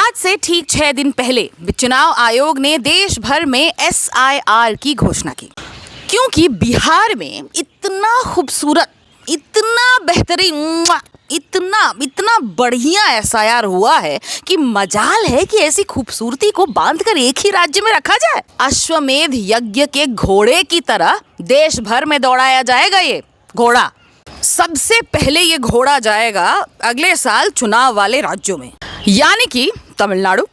आज से ठीक 6 दिन पहले चुनाव आयोग ने देश भर में SIR की घोषणा की, क्योंकि बिहार में इतना खूबसूरत, इतना बेहतरीन, इतना बढ़िया SIR हुआ है कि मजाल है कि ऐसी खूबसूरती को बांधकर एक ही राज्य में रखा जाए। अश्वमेध यज्ञ के घोड़े की तरह देश भर में दौड़ाया जाएगा ये घोड़ा। सबसे पहले ये घोड़ा जाएगा अगले साल चुनाव वाले राज्यों में, यानी कि तमिलनाडु,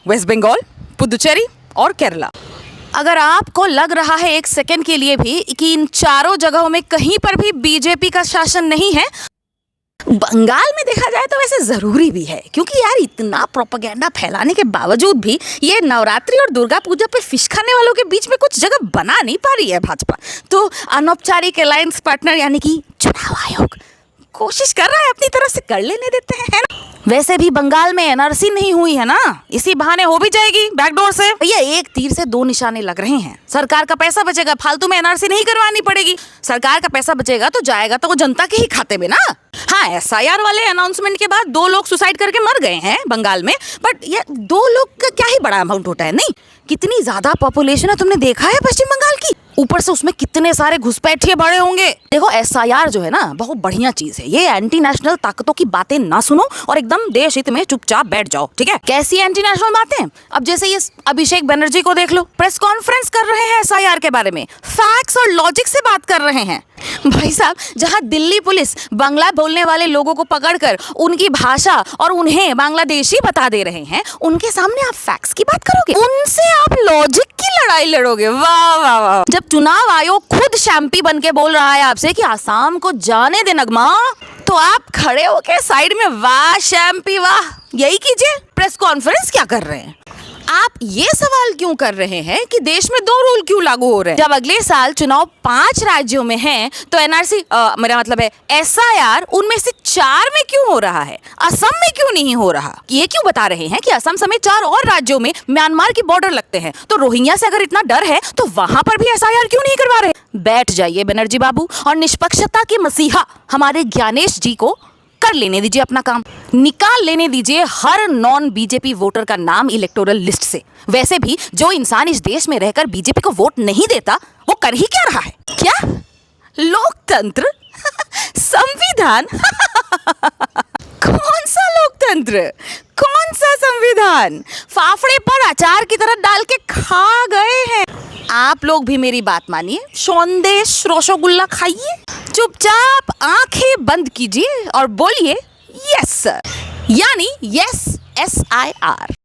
वेस्ट बंगाल, पुदुचेरी और केरला। अगर आपको लग रहा है एक सेकंड के लिए भी कि इन चारों जगहों में कहीं पर भी बीजेपी का शासन नहीं है, बंगाल में देखा जाए तो वैसे जरूरी भी है, क्योंकि यार इतना प्रोपेगेंडा फैलाने के बावजूद भी ये नवरात्रि और दुर्गा पूजा पे फिश खाने वालों के बीच में कुछ जगह बना नहीं पा रही है भाजपा। तो अनौपचारिक अलायंस पार्टनर यानी कि चुनाव आयोग कोशिश कर रहा है, अपनी तरफ से कर लेने देते हैं, है ना। वैसे भी बंगाल में NRC नहीं हुई है ना, इसी बहाने हो भी जाएगी बैकडोर से। भैया एक तीर से दो निशाने लग रहे हैं। सरकार का पैसा बचेगा, फालतू में NRC नहीं करवानी पड़ेगी। सरकार का पैसा बचेगा तो जाएगा तो वो जनता के ही खाते में ना। हाँ, SIR वाले अनाउंसमेंट के बाद 2 लोग सुसाइड करके मर गए हैं बंगाल में, बट ये 2 लोग का क्या ही बड़ा अमाउंट होता है। नहीं, कितनी ज्यादा पॉपुलेशन है तुमने देखा है पश्चिम बंगाल की, ऊपर से उसमें कितने सारे घुसपैठिए बड़े होंगे। देखो SIR जो है ना बहुत बढ़िया चीज है। ये एंटी नेशनल ताकतों की बातें ना सुनो और एकदम देश हित में चुपचाप बैठ जाओ, ठीक है। कैसी एंटी नेशनल बातें? अब जैसे ये अभिषेक बनर्जी को देख लो, प्रेस कॉन्फ्रेंस कर रहे हैं SIR के बारे में, फैक्ट्स और लॉजिक से बात कर रहे हैं। भाई साहब, जहां दिल्ली पुलिस बांग्ला बोलने वाले लोगों को पकड़कर उनकी भाषा और उन्हें बांग्लादेशी बता दे रहे हैं, उनके सामने आप फैक्ट्स की बात करोगे, उनसे आप लॉजिक की लड़ाई लड़ोगे। वाह वाह वाह। जब चुनाव आयोग खुद शैम्पी बन के बोल रहा है आपसे कि आसाम को जाने दे नगमा, तो आप खड़े होके साइड में वाह शैम्पी वाह यही कीजिए। प्रेस कॉन्फ्रेंस क्या कर रहे हैं? आप ये सवाल क्यों कर रहे हैं कि देश में 2 रूल क्यों लागू हो रहे हैं? जब अगले साल चुनाव 5 राज्यों में हैं, तो NRC मेरा मतलब है SIR उनमें से 4 में क्यों हो रहा है, असम में क्यों नहीं हो रहा? ये क्यों बता रहे हैं कि असम समेत 4 और राज्यों में म्यांमार की बॉर्डर लगते हैं, तो रोहिंग्या से अगर इतना डर है तो वहां पर भी SIR क्यों नहीं करवा रहे? बैठ जाइए बनर्जी बाबू और निष्पक्षता के मसीहा हमारे ज्ञानेश जी को कर लेने दीजिए अपना काम। निकाल लेने दीजिए हर नॉन बीजेपी वोटर का नाम इलेक्टोरल लिस्ट से। वैसे भी जो इंसान इस देश में रहकर बीजेपी को वोट नहीं देता वो कर ही क्या रहा है? क्या लोकतंत्र संविधान कौन सा लोकतंत्र, कौन सा संविधान? फाफड़े पर अचार की तरह डाल के खा गए हैं। आप लोग भी मेरी बात मानिए, संदेश रसगुल्ला खाइए, चुपचाप आंखें बंद कीजिए और बोलिए यस सर, यानी यस SIR।